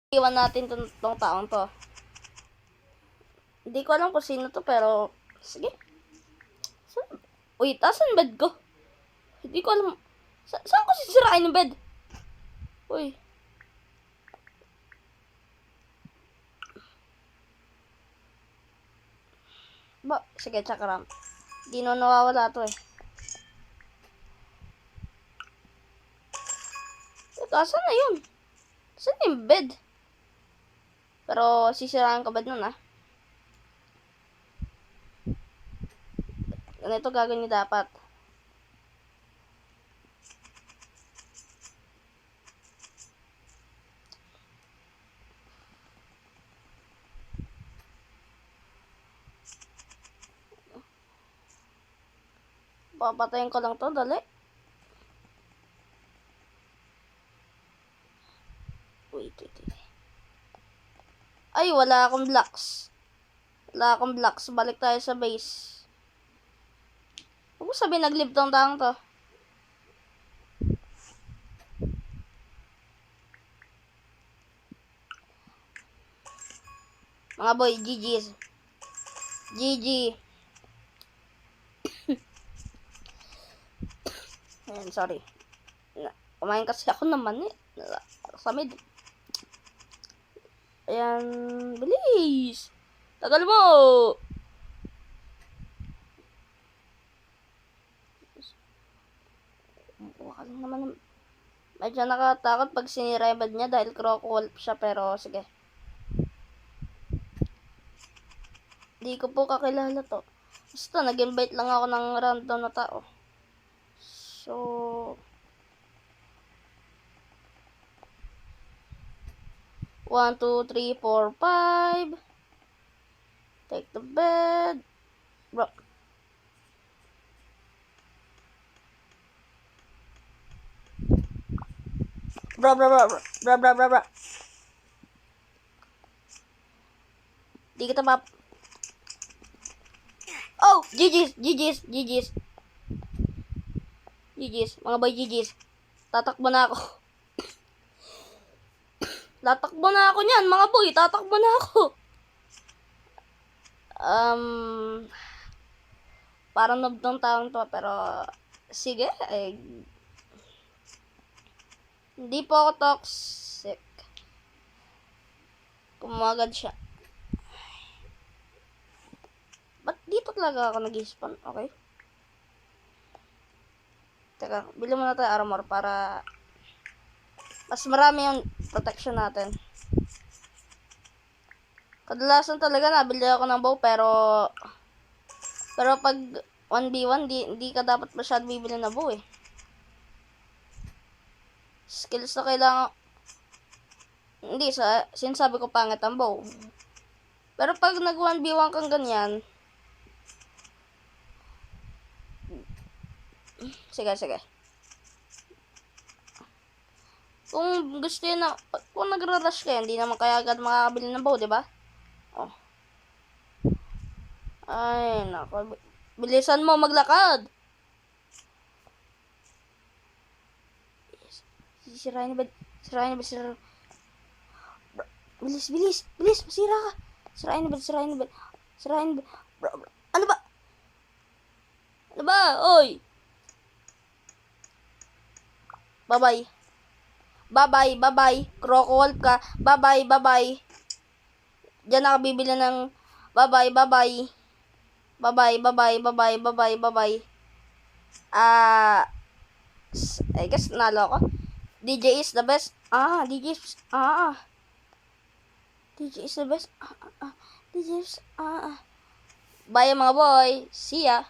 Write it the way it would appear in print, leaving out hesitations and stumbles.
Iwan natin tong taong to. Hindi ko alam kung sino to, pero sige. Uy, tasan bed ko? Hindi ko alam. Saan ko sisirain yung bed? Uy. Sige, chakram. Di na nawawala to eh. Asan na yun? Saan yung bed? Pero sisiraan ka ba nun ah? Ganito gagawin niyo dapat. Papatayin ko lang to, dali. Wait. Ay, wala akong blocks. Balik tayo sa base. Huwag mo sabihin nag-live tong taong to. Mga boy, GG's. GG. Ayan, sorry. Kumain kasi ako naman eh. Samid. Ayan, bilis. Tagal mo. Wala lang naman. Medyo nakatakot pag sinira yung bed niya dahil croco-wolf siya, pero sige. Di ko po kakilala to. Basta nag-invite lang ako ng random na tao. So, 1, 2, 3, 4, 5. Take the bed. Bro. Di kita map. Oh, GG's. Mga boy, GG's. Tatakbo na ako. Tatakbo na ako niyan, mga boy. Tatakbo na ako. Parang noob ng taong to, pero sige. Hindi po ako toxic. Kumagad siya. Ba't dito talaga ako nag-spawn? Okay. Teka, bili muna tayo armor para mas marami yung protection natin. Kadalasan talaga nabili ako ng bow, pero pag 1v1, di ka dapat masyado bibili na bow eh. Skills na kailangan. Hindi, sinasabi ko pangit ang bow. Pero pag nag 1v1 kang ganyan, sige. Kung gusto yun na, kung nagra-rush kayo, hindi naman kaya agad makakabili ng bow, diba? Oh. Ay, nako. Bilisan mo maglakad. Sirain na ba? Bilis. Masira ka. Sirain na ba? Bro. Ano ba? Oy. Bye-bye. Croco-wolf ka. Bye-bye. Diyan ako bibili ng bye-bye. I guess nalo ako. DJ is the best. DJ is the best. Bye mga boy. See ya.